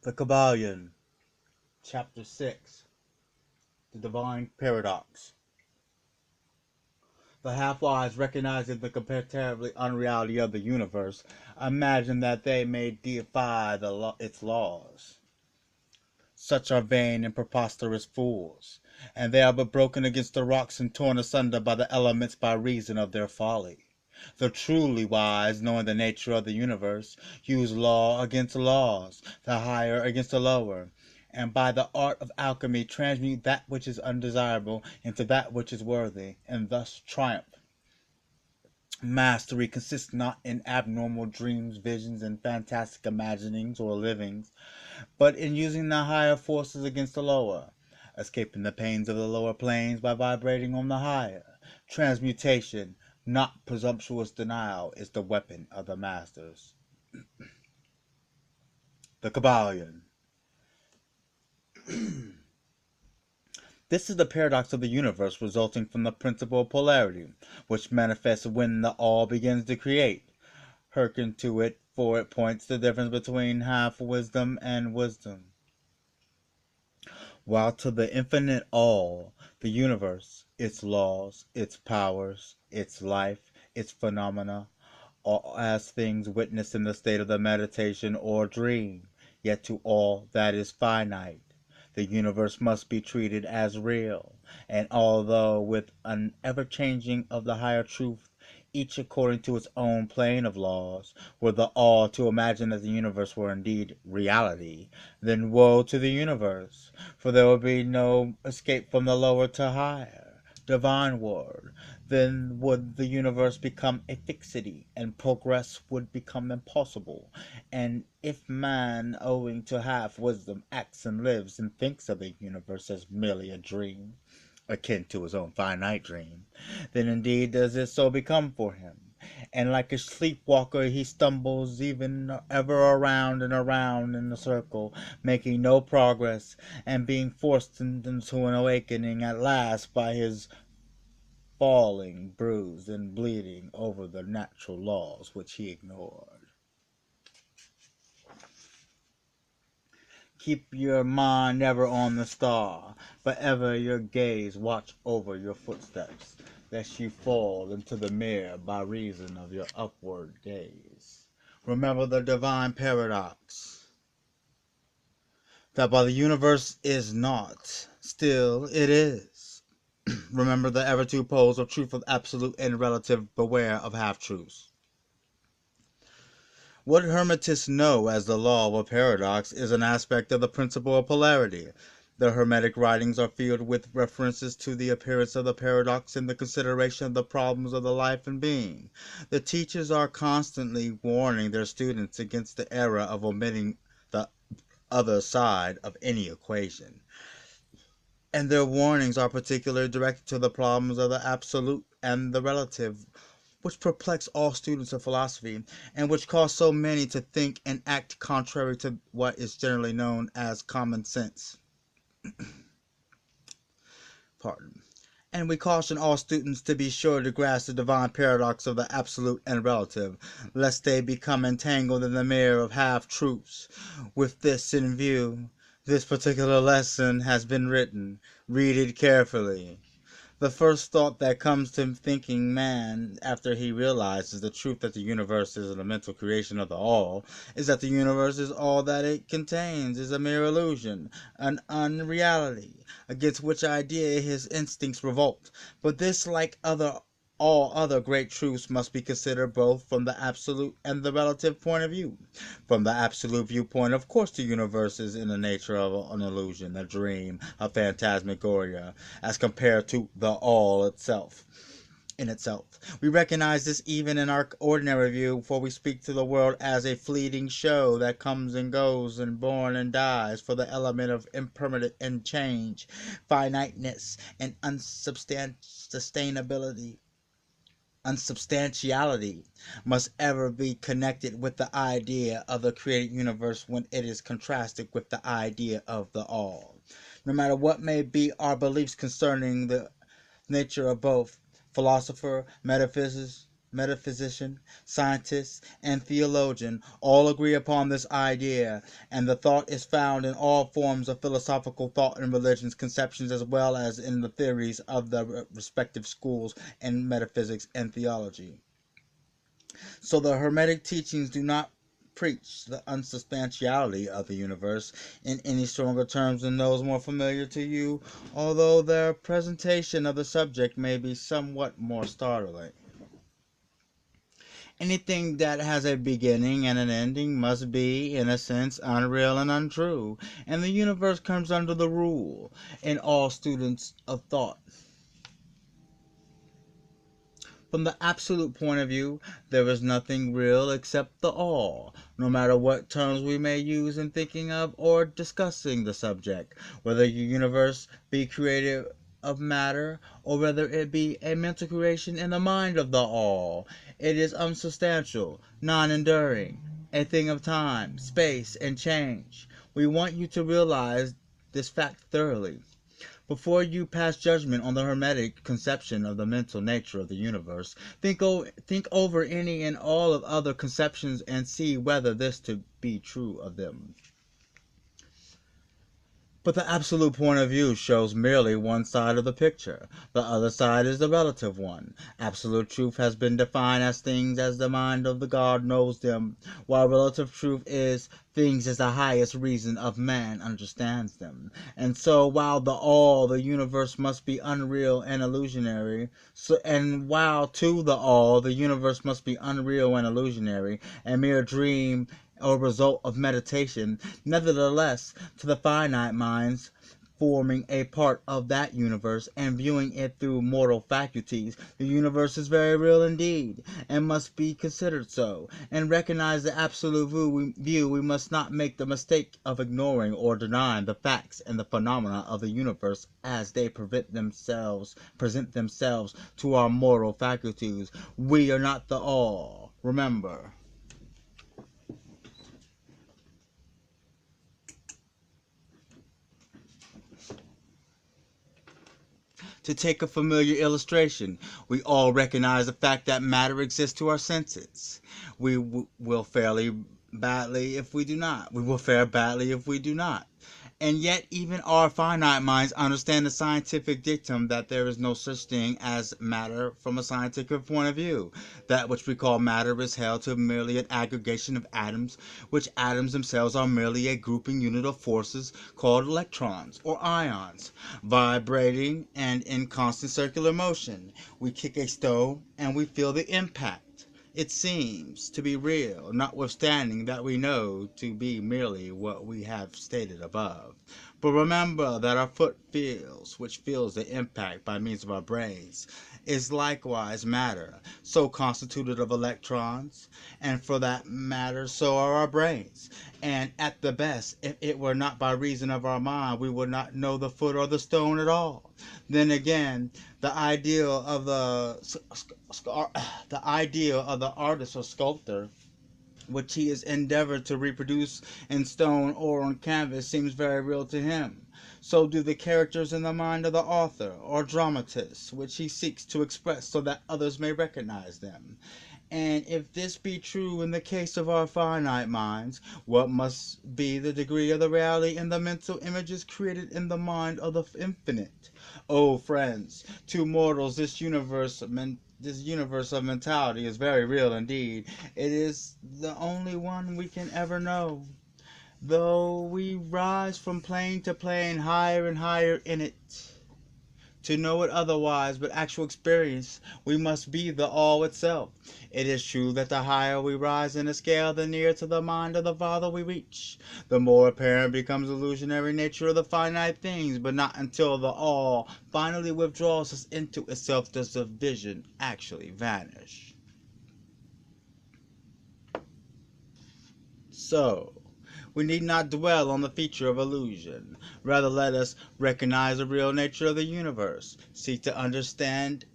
The Kybalion, Chapter 6, The Divine Paradox. The half-wise, recognizing the comparatively unreality of the universe, imagine that they may deify its laws. Such are vain and preposterous fools, and they are but broken against the rocks and torn asunder by the elements by reason of their folly. The truly wise, knowing the nature of the universe, use law against laws, the higher against the lower, and by the art of alchemy transmute that which is undesirable into that which is worthy, and thus triumph. Mastery consists not in abnormal dreams, visions, and fantastic imaginings or livings, but in using the higher forces against the lower, escaping the pains of the lower planes by vibrating on the higher. Transmutation, not presumptuous denial, is the weapon of the masters. The Kybalion. This is the paradox of the universe resulting from the principle of polarity, which manifests when the all begins to create. Hearken to it, for it points the difference between half wisdom and wisdom. While to the infinite all, the universe, its laws, its powers, its life, its phenomena, all as things witnessed in the state of the meditation or dream, yet to all that is finite, the universe must be treated as real, and although with an ever-changing of the higher truth, each according to its own plane of laws, were the all to imagine that the universe were indeed reality, then woe to the universe, for there would be no escape from the lower to higher. Divine word, then would the universe become a fixity, and progress would become impossible. And if man, owing to half wisdom, acts and lives and thinks of the universe as merely a dream, akin to his own finite dream, then indeed does it so become for him. And like a sleepwalker he stumbles even ever around and around in a circle, making no progress, and being forced into an awakening at last by his falling, bruised, and bleeding over the natural laws which he ignored. Keep your mind ever on the star, but ever your gaze watch over your footsteps, lest you fall into the mirror by reason of your upward gaze. Remember the divine paradox, that while the universe is not, still it is. Remember the ever two poles of truth of absolute and relative, beware of half-truths. What Hermetists know as the law of a paradox is an aspect of the principle of polarity. The Hermetic writings are filled with references to the appearance of the paradox in the consideration of the problems of the life and being. The teachers are constantly warning their students against the error of omitting the other side of any equation. And their warnings are particularly directed to the problems of the absolute and the relative, which perplex all students of philosophy, and which cause so many to think and act contrary to what is generally known as common sense. And we caution all students to be sure to grasp the divine paradox of the absolute and relative, lest they become entangled in the mirror of half-truths. With this in view, this particular lesson has been written. Read it carefully. The first thought that comes to thinking man after he realizes the truth that the universe is a mental creation of the all is that the universe is all that it contains, is a mere illusion, an unreality, against which idea his instincts revolt. But this, like all other great truths, must be considered both from the absolute and the relative point of view. From the absolute viewpoint, of course, the universe is in the nature of an illusion, a dream, a phantasmagoria, as compared to the all itself. In itself, we recognize this even in our ordinary view, for we speak to the world as a fleeting show that comes and goes and born and dies, for the element of impermanence and change, finiteness, and unsubstantiality must ever be connected with the idea of the created universe when it is contrasted with the idea of the all. No matter what may be our beliefs concerning the nature of both, philosopher, metaphysicists, metaphysician, scientist, and theologian all agree upon this idea, and the thought is found in all forms of philosophical thought and religions, conceptions, as well as in the theories of the respective schools in metaphysics and theology. So the Hermetic teachings do not preach the unsubstantiality of the universe in any stronger terms than those more familiar to you, although their presentation of the subject may be somewhat more startling. Anything that has a beginning and an ending must be, in a sense, unreal and untrue, and the universe comes under the rule in all students of thought. From the absolute point of view, there is nothing real except the all, no matter what terms we may use in thinking of or discussing the subject, whether the universe be created of matter or whether it be a mental creation in the mind of the all. It is unsubstantial, non-enduring, a thing of time, space, and change. We want you to realize this fact thoroughly. Before you pass judgment on the Hermetic conception of the mental nature of the universe, think over any and all of other conceptions and see whether this to be true of them. But the absolute point of view shows merely one side of the picture. The other side is the relative one. Absolute truth has been defined as things as the mind of the God knows them, while relative truth is things as the highest reason of man understands them. And so while the all, the universe must be unreal and illusionary, and while to the all, the universe must be unreal and illusionary, a mere dream or result of meditation, nevertheless, to the finite minds forming a part of that universe and viewing it through mortal faculties, the universe is very real indeed, and must be considered so. And recognize the absolute view, we must not make the mistake of ignoring or denying the facts and the phenomena of the universe as they present themselves to our mortal faculties. We are not the all. Remember. To take a familiar illustration, we all recognize the fact that matter exists to our senses. We will fairly badly if we do not. We will fare badly if we do not. And yet, even our finite minds understand the scientific dictum that there is no such thing as matter from a scientific point of view. That which we call matter is held to merely an aggregation of atoms, which atoms themselves are merely a grouping unit of forces called electrons or ions, vibrating and in constant circular motion. We kick a stone and we feel the impact. It seems to be real, notwithstanding that we know to be merely what we have stated above. But remember that our foot feels, which feels the impact by means of our brains, is likewise matter, so constituted of electrons, and for that matter so are our brains. And at the best, if it were not by reason of our mind, we would not know the foot or the stone at all. Then again, the ideal of the artist or sculptor, which he has endeavored to reproduce in stone or on canvas, seems very real to him. So do the characters in the mind of the author or dramatist, which he seeks to express so that others may recognize them. And if this be true in the case of our finite minds, what must be the degree of the reality in the mental images created in the mind of the infinite? Oh, friends, to mortals this universe of mentality is very real indeed. It is the only one we can ever know, though we rise from plane to plane higher and higher in it. To know it otherwise, but actual experience, we must be the all itself. It is true that the higher we rise in the scale, the nearer to the mind of the Father we reach. The more apparent becomes the illusionary nature of the finite things, but not until the all finally withdraws us into itself does the vision actually vanish. So, we need not dwell on the feature of illusion. Rather, let us recognize the real nature of the universe, seek to understand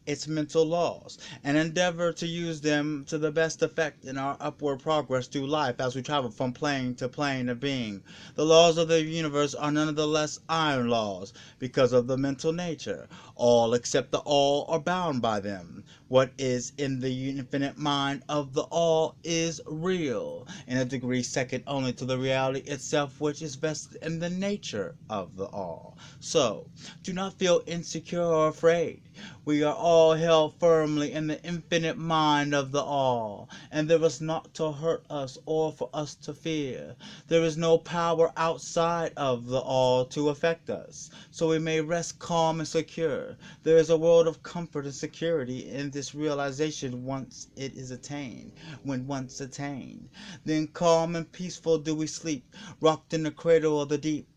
its mental laws, and endeavor to use them to the best effect in our upward progress through life as we travel from plane to plane of being. The laws of the universe are none of the less iron laws because of the mental nature. All except the all are bound by them. What is in the infinite mind of the all is real, in a degree second only to the reality itself, which is vested in the nature of the all. So, do not feel insecure or afraid. We are all held firmly in the infinite mind of the all, and there is naught to hurt us or for us to fear. There is no power outside of the all to affect us, so we may rest calm and secure. There is a world of comfort and security in this realization once it is attained. When once attained, then calm and peaceful do we sleep, rocked in the cradle of the deep,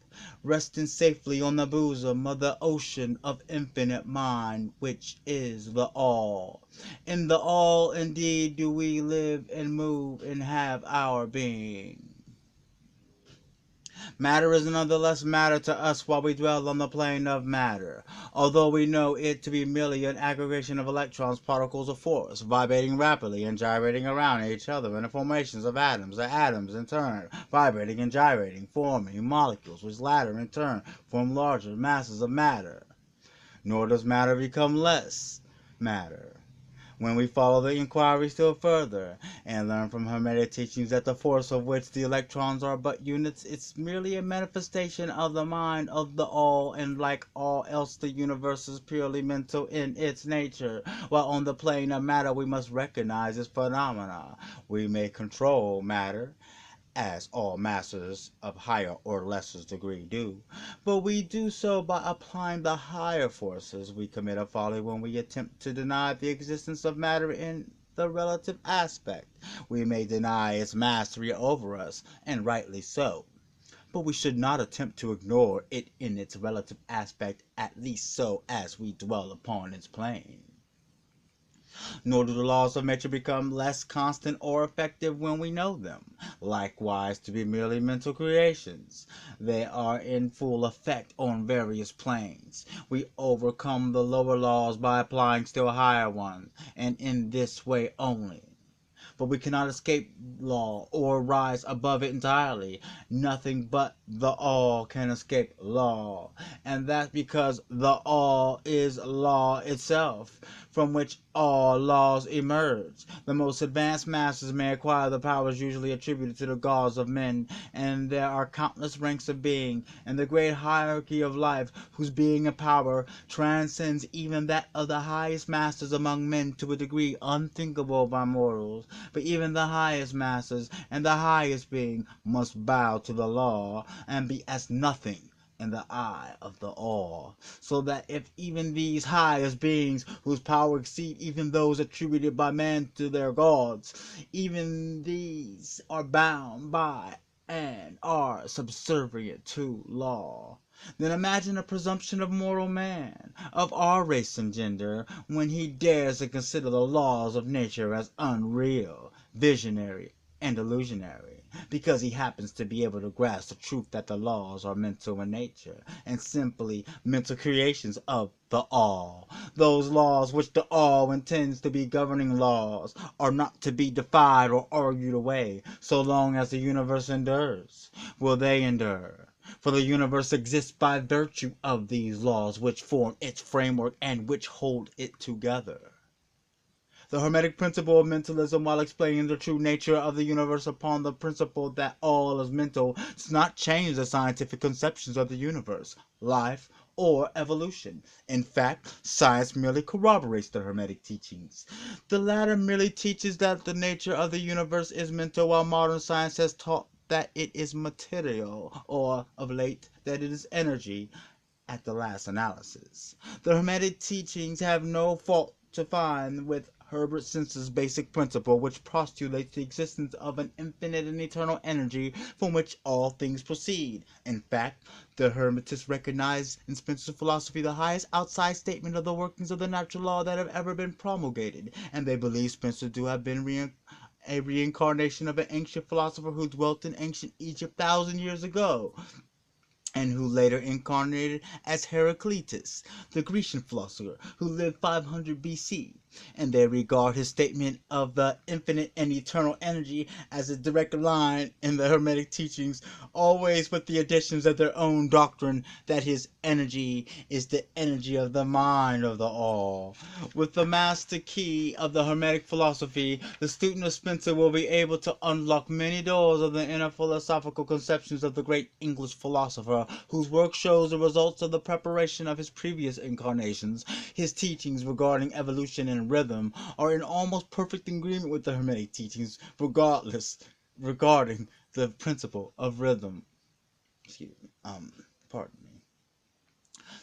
resting safely on the bosom of the ocean of infinite mind, which is the all. In the all indeed do we live and move and have our being. Matter is nonetheless matter to us while we dwell on the plane of matter, although we know it to be merely an aggregation of electrons, particles of force, vibrating rapidly and gyrating around each other in the formations of atoms, the atoms in turn vibrating and gyrating, forming molecules, which latter in turn form larger masses of matter. Nor does matter become less matter when we follow the inquiry still further, and learn from Hermetic teachings that the force of which the electrons are but units, it's merely a manifestation of the mind of the all, and like all else the universe is purely mental in its nature, while on the plane of matter we must recognize its phenomena. We may control matter, as all masters of higher or lesser degree do, but we do so by applying the higher forces. We commit a folly when we attempt to deny the existence of matter in the relative aspect. We may deny its mastery over us, and rightly so, but we should not attempt to ignore it in its relative aspect, at least so as we dwell upon its plane. Nor do the laws of nature become less constant or effective when we know them, likewise, to be merely mental creations. They are in full effect on various planes. We overcome the lower laws by applying still higher ones, and in this way only. But we cannot escape law or rise above it entirely. Nothing but the all can escape law, and that's because the all is law itself, from which all laws emerge. The most advanced masters may acquire the powers usually attributed to the gods of men, and there are countless ranks of being in the great hierarchy of life whose being and power transcends even that of the highest masters among men to a degree unthinkable by mortals. But even the highest masters and the highest being must bow to the law and be as nothing in the eye of the all, so that if even these highest beings, whose power exceed even those attributed by man to their gods, even these are bound by and are subservient to law, then imagine the presumption of mortal man, of our race and gender, when he dares to consider the laws of nature as unreal, visionary, and illusionary, because he happens to be able to grasp the truth that the laws are mental in nature, and simply mental creations of the all. Those laws which the all intends to be governing laws are not to be defied or argued away. So long as the universe endures, will they endure. For the universe exists by virtue of these laws which form its framework and which hold it together. The Hermetic principle of mentalism, while explaining the true nature of the universe upon the principle that all is mental, does not change the scientific conceptions of the universe, life, or evolution. In fact, science merely corroborates the Hermetic teachings. The latter merely teaches that the nature of the universe is mental, while modern science has taught that it is material, or, of late, that it is energy, at the last analysis. The Hermetic teachings have no fault to find with Herbert Spencer's basic principle, which postulates the existence of an infinite and eternal energy from which all things proceed. In fact, the Hermetists recognize in Spencer's philosophy the highest outside statement of the workings of the natural law that have ever been promulgated, and they believe Spencer to have been a reincarnation of an ancient philosopher who dwelt in ancient Egypt 1,000 years ago, and who later incarnated as Heraclitus, the Grecian philosopher who lived 500 BC. and they regard his statement of the infinite and eternal energy as a direct line in the Hermetic teachings, always with the additions of their own doctrine that his energy is the energy of the mind of the all. With the master key of the Hermetic philosophy, the student of Spencer will be able to unlock many doors of the inner philosophical conceptions of the great English philosopher, whose work shows the results of the preparation of his previous incarnations. His teachings regarding evolution and rhythm are in almost perfect agreement with the Hermetic teachings regarding the principle of rhythm. Excuse me. Pardon me.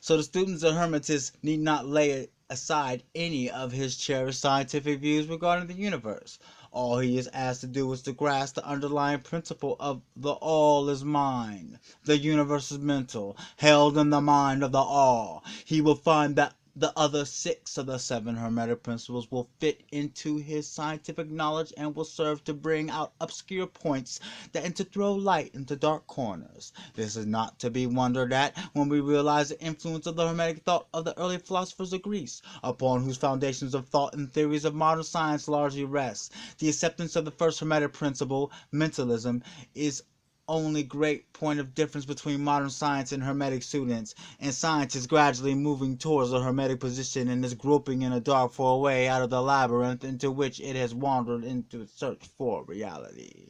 So the students of Hermetis need not lay aside any of his cherished scientific views regarding the universe. All he is asked to do is to grasp the underlying principle of the all is mind. The universe is mental, held in the mind of the all. He will find that the other 6 of the 7 Hermetic principles will fit into his scientific knowledge and will serve to bring out obscure points and to throw light into dark corners. This is not to be wondered at when we realize the influence of the Hermetic thought of the early philosophers of Greece, upon whose foundations of thought and theories of modern science largely rest. The acceptance of the first Hermetic principle, mentalism, is only great point of difference between modern science and Hermetic students, and science is gradually moving towards the Hermetic position and is groping in the dark for a way out of the labyrinth into which it has wandered into search for reality.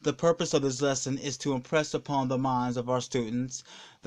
The purpose of this lesson is to impress upon the minds of our students the